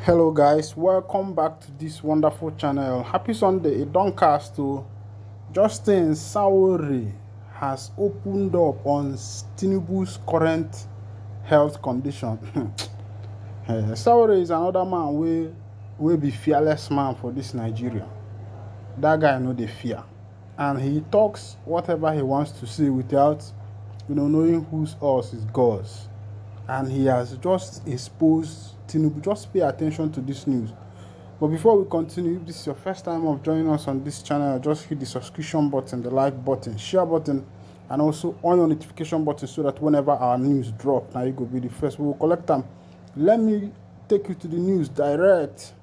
Hello guys, welcome back to this wonderful channel. Happy Sunday. It don't cast to Justin Sawore has opened up on Tinubu's current health condition. Sawore is another man will be fearless man for this Nigeria. That guy know the fear. And he talks whatever he wants to say without knowing whose us is God's. And he has just exposed Tinubu. Just pay attention to this news. But before we continue, if this is your first time of joining us on this channel, just hit the subscription button, the like button, share button, and also on your notification button so that whenever our news drop, now you go be the first. We will collect them. Let me take you to the news direct.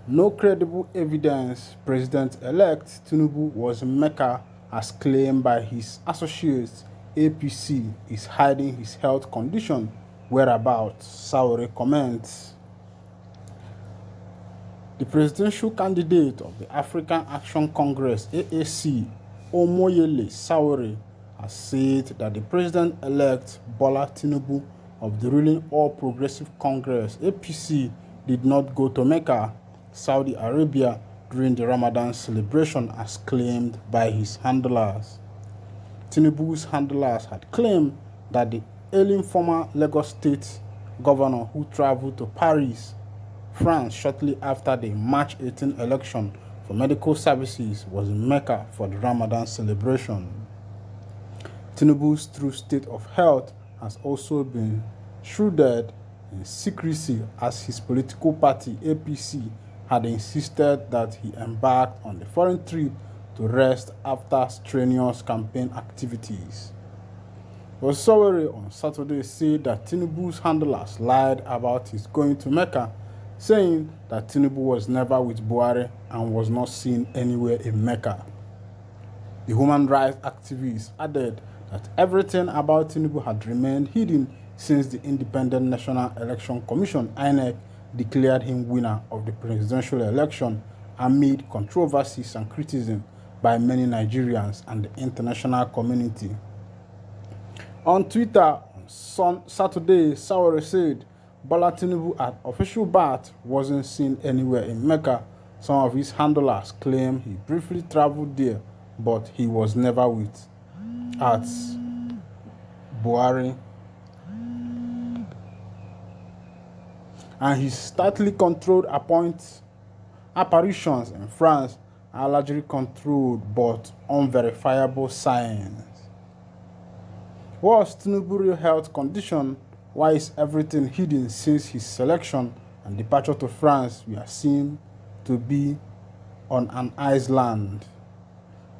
No credible evidence. President-elect Tinubu was in Mecca as claimed by his associates. APC is hiding his health condition. Whereabouts? Sawore comments. The presidential candidate of the African Action Congress, AAC, Omoyele Sawore, has said that the president-elect Bola Tinubu of the ruling All Progressive Congress, APC, did not go to Mecca, Saudi Arabia, during the Ramadan celebration as claimed by his handlers. Tinubu's handlers had claimed that the ailing former Lagos State governor who traveled to Paris, France shortly after the March 18 election for medical services was in Mecca for the Ramadan celebration. Tinubu's true state of health has also been shrouded in secrecy as his political party, APC, had insisted that he embarked on the foreign trip to rest after strenuous campaign activities. But Sawore on Saturday said that Tinubu's handlers lied about his going to Mecca, saying that Tinubu was never with Buhari and was not seen anywhere in Mecca. The human rights activist added that everything about Tinubu had remained hidden since the Independent National Election Commission, INEC, declared him winner of the presidential election amid controversies and criticism by many Nigerians and the international community. On Twitter on Saturday, Sawore said Bola Tinubu at official birth wasn't seen anywhere in Mecca. Some of his handlers claim he briefly traveled there, but he was never with at Buhari. And his tightly controlled apparitions in France are largely controlled but unverifiable signs. What's Tinubu's real health condition? Why is everything hidden since his selection and departure to France we are seen to be on an island?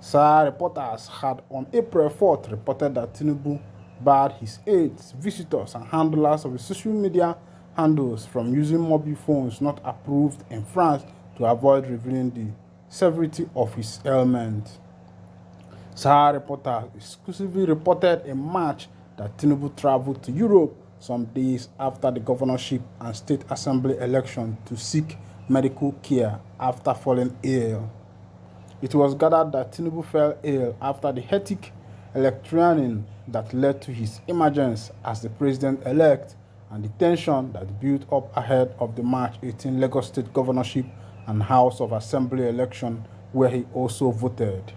Sahara reporters had on April 4th reported that Tinubu barred his aides, visitors, and handlers of the social media handles from using mobile phones not approved in France to avoid revealing the severity of his ailment. Sahara reporters exclusively reported in March that Tinubu traveled to Europe some days after the governorship and state assembly election to seek medical care after falling ill. It was gathered that Tinubu fell ill after the hectic electioneering that led to his emergence as the president-elect and the tension that built up ahead of the March 18 Lagos State governorship and House of Assembly election where he also voted.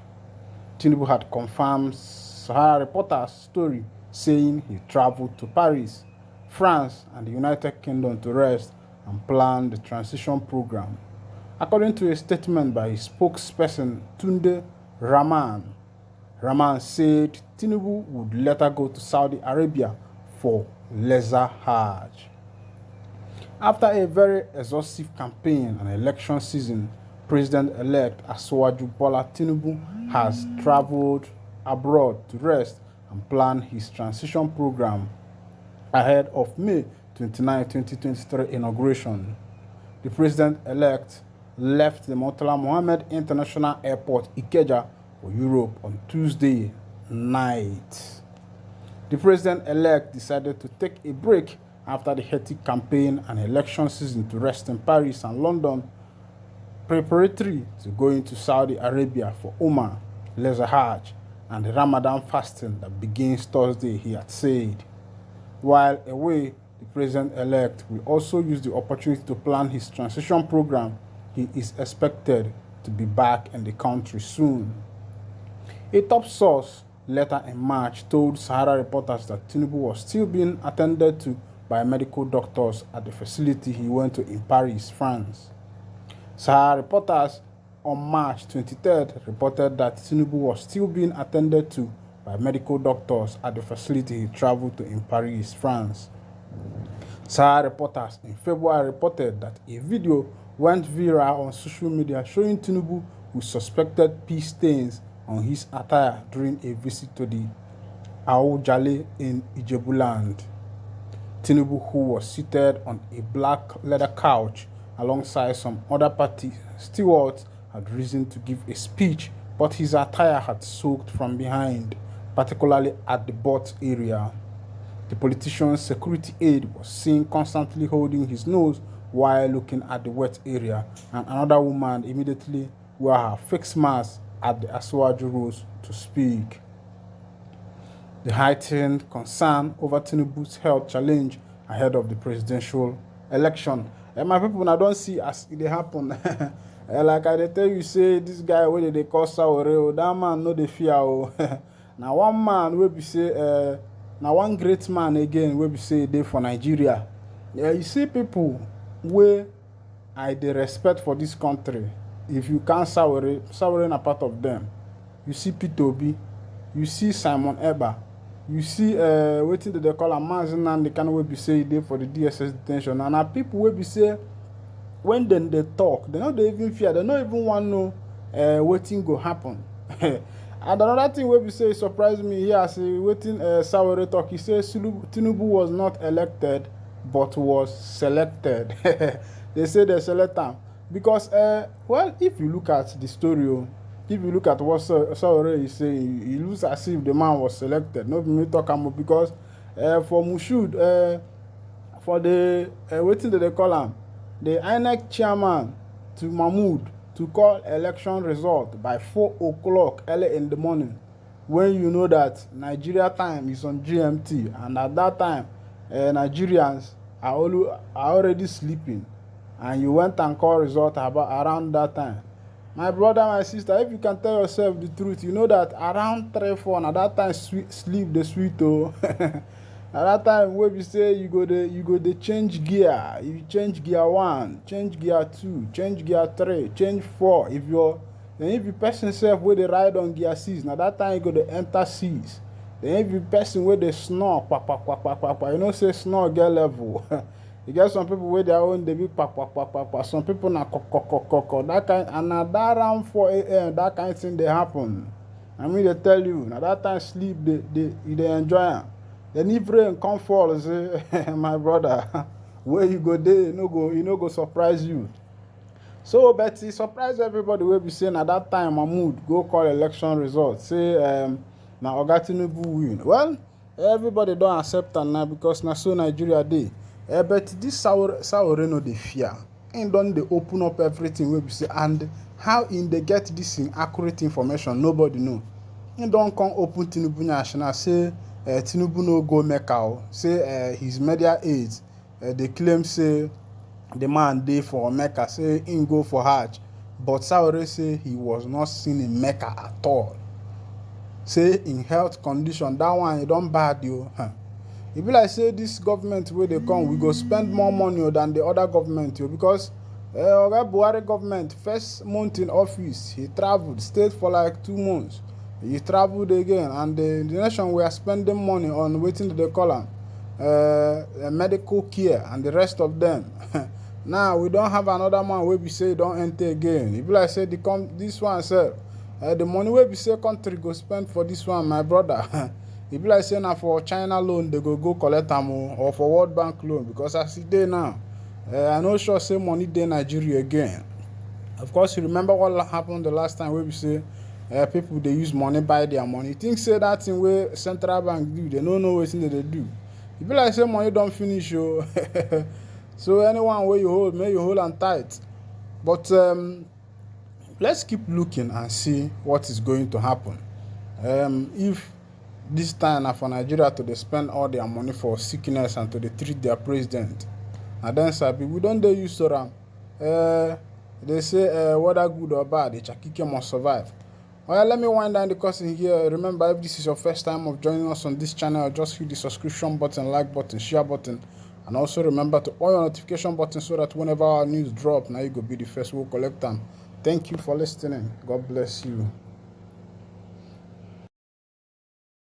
Tinubu had confirmed Sahara reporters' story, saying he traveled to Paris, France, and the United Kingdom to rest and plan the transition program. According to a statement by his spokesperson Tunde Rahman, Rahman said Tinubu would later go to Saudi Arabia for lesser Hajj. After a very exhaustive campaign and election season, President-elect Asiwaju Bola Tinubu has traveled abroad to rest and plan his transition program ahead of May 29, 2023 inauguration. The president-elect left the Murtala Mohammed International Airport, Ikeja, for Europe on Tuesday night. The president-elect decided to take a break after the hectic campaign and election season to rest in Paris and London, preparatory to going to Saudi Arabia for Umrah, Lesser Hajj, and the Ramadan fasting that begins Thursday, he had said. While away, the president-elect will also use the opportunity to plan his transition program. He is expected to be back in the country soon. A top source later in March told Sahara reporters that Tinubu was still being attended to by medical doctors at the facility he went to in Paris, France. Sahara reporters on March 23rd reported that Tinubu was still being attended to by medical doctors at the facility he traveled to in Paris, France. Sahara reporters in February reported that a video went viral on social media showing Tinubu with suspected pee stains on his attire during a visit to the Awujale in Ijebuland. Tinubu, who was seated on a black leather couch alongside some other party stewards, had risen to give a speech, but his attire had soaked from behind, particularly at the butt area. The politician's security aide was seen constantly holding his nose while looking at the wet area, and another woman immediately wore her face mask at the Asiwaju rose to speak. The heightened concern over Tinubu's health challenge ahead of the presidential election. And my people, I don't see as it happen. Like I tell you, say this guy where they call Sawore, that man no dey fear. Now one man will be say, now one great man again will be say they for Nigeria. Yeah, you see people where I dey respect for this country. If you can't Sawore na part of them. You see Peter Obi, you see Simon Eber, you see wetin they call a Mazin and the kind of be say they for the DSS detention. And now people will be say when then they talk, they don't even fear, they don't even want to know wetin go happen. And another thing will be say surprised me here, say wetin Sawore talk. He says Tinubu was not elected but was selected. They say they select him. Because, well, if you look at the story, if you look at what Sawore is saying, it looks as if the man was selected. Not me talk about because for Mushud, for the, what did they call him? The INEC chairman to Mahmoud to call election result by 4 o'clock early in the morning, when you know that Nigeria time is on GMT, and at that time, Nigerians are already sleeping. And you went and call result about around that time. My brother, my sister, if you can tell yourself the truth, you know that around 3, 4, at that time sleep the sweet oh. At that time where we say you go the change gear. You change gear 1, change gear 2, change gear 3, change 4. If you person self where they ride on gear 6, now that time you go to enter 6. Then if you person where they snore, you know say snore get level. You get some people with their own, they be some people na that kind, and at that around 4 a.m. that kind of thing they happen. I mean they tell you, now that time sleep they enjoy. Then if rain come fall, say my brother, where you go there, you no go surprise you. So Betty surprise everybody will be saying at that time Mahmoud go call election results. Say now Oga Tinubu win. Well, everybody don't accept that now because now so Nigeria dey. But this Sawore no dey fear. And don they open up everything wey be say, and how in they get this inaccurate information nobody know. And don't come open Tinubu national say Tinubu no go Mecca. Say his media aides they claim say the man dey for Mecca, say him go for Hajj, but Sawore say he was not seen in Mecca at all. Say in health condition that one he don bad yo. E be like say this government where they come, we go spend more money than the other government because Oga Buhari government first month in office, he traveled, stayed for like 2 months. He traveled again, and the nation were spending money on waiting they call them medical care and the rest of them. Now we don't have another man where we say don't enter again. E be like say this one sir, the money where we say country go spend for this one, my brother. E be like say now for China loan they go collect am or for World Bank loan, because as e dey now, I no sure say money dey Nigeria again. Of course, you remember what happened the last time where we say people they use money buy their money. Think say that thing where central bank do, they don't know what thing they do. E be like say money don't finish oh. So anyone where you hold, may you hold on tight. But let's keep looking and see what is going to happen. If This time na for Nigeria to dey spend all their money for sickness and to dey treat their president. Na dem sabi. We don dey used to am. They say whether good or bad, the Chakike must survive. Well, let me wind down the cousin here. Remember, if this is your first time of joining us on this channel, just hit the subscription button, like button, share button, and also remember to on your notification button so that whenever our news drop, now you go be the first we'll collect them. Thank you for listening. God bless you.